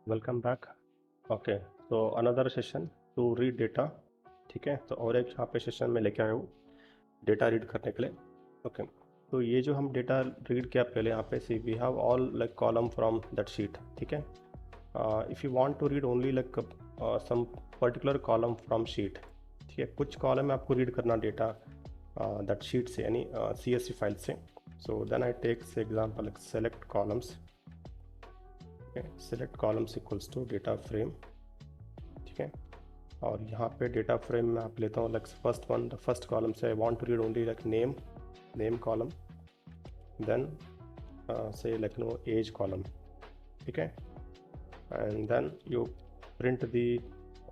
Welcome back. Okay, तो another session to read data. ठीक है, तो और एक यहाँ पे सेशन में लेके आया हूँ डेटा रीड करने के लिए। ओके, तो ये जो हम डेटा रीड किया पहले यहाँ पे, see we have all like column from that sheet. ठीक है, if you want to read only like some particular column from sheet, ठीक है, कुछ कॉलम है आपको रीड करना डेटा दैट शीट से, यानी CSV फाइल से। So then I take example select columns. Select columns equals to data frame. ठीक है, और यहाँ पे डेटा फ्रेम में आप लेता हूँ like first one, the first column से I want to read only like name column, then say like age column. ठीक है, and then you print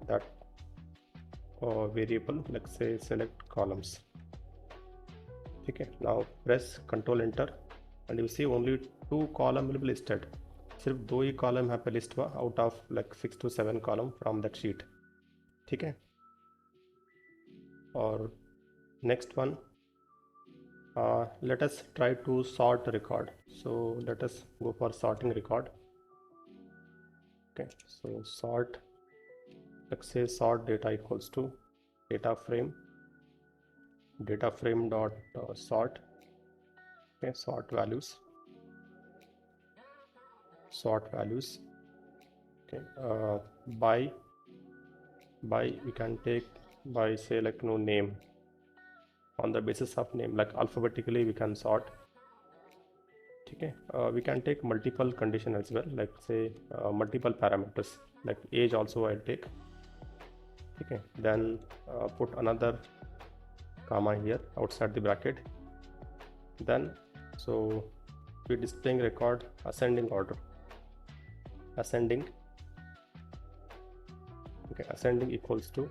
that variable like say select columns. ठीक है, now press Ctrl Enter and you see only 2 column will be listed. सिर्फ 2 ही column यहाँ पे list हुआ out of like 6 to 7 column from that sheet. ठीक है, और next one, let us try to sort record. So let us go for sorting record. Okay, so sort, let's say sort data equals to data frame dot sort. Okay, sort values. Okay, by we can take by say like name. On the basis of name, like alphabetically we can sort. ठीक है, we can take multiple condition as well, like say multiple parameters, like age also I'll take. ठीक है, then put another comma here outside the bracket. Then so we displaying record ascending order. Ascending, okay, ascending equals to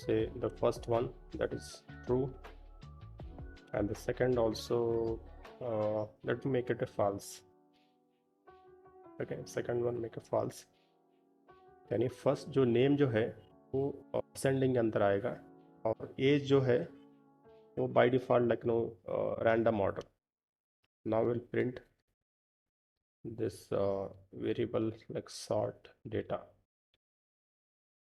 say the first one, that is true, and the second also let me make it a false. Okay, second one make a false, यानी first जो name जो है वो ascending के अंदर आएगा, और as जो है वो by default like random order. Now will print this variable like sort data.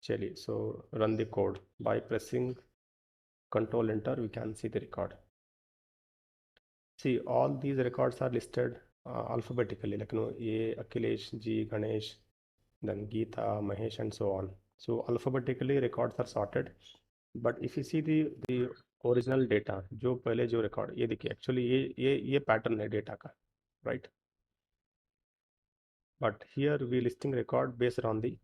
चलिए, so run the code by pressing Control Enter, we can see the record. See, all these records are listed alphabetically, like A, Akhilesh, G, Ganesh, then Geeta, Mahesh, and so on. So alphabetically records are sorted. But if you see the original data, जो पहले जो record, ये देखिए, actually ये pattern है data का, right? But here we listing record based on the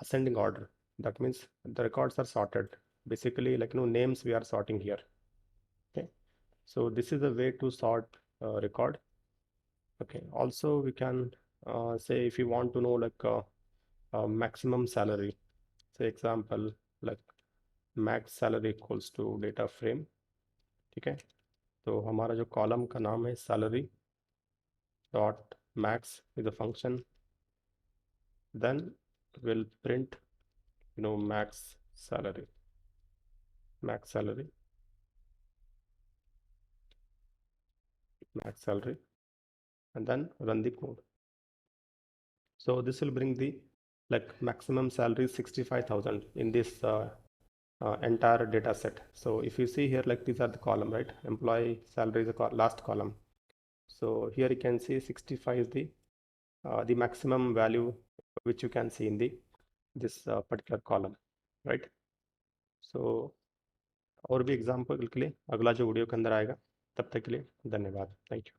ascending order. That means the records are sorted. Basically, like names we are sorting here. Okay, so this is a way to sort record. Okay, also we can say if you want to know like maximum salary, say example like max salary equals to data frame. ठीक है, तो हमारा जो column का नाम है salary dot max is a function, then we'll print max salary, max salary, and then run the code. So this will bring the like maximum salary 65,000 in this entire data set. So if you see here, like these are the column, right? Employee salary is the last column. So here you can see 65 is the maximum value which you can see in the this particular column, right? So और भी example के लिए अगला जो video के अंदर आएगा, तब तक के लिए धन्यवाद, थैंक यू।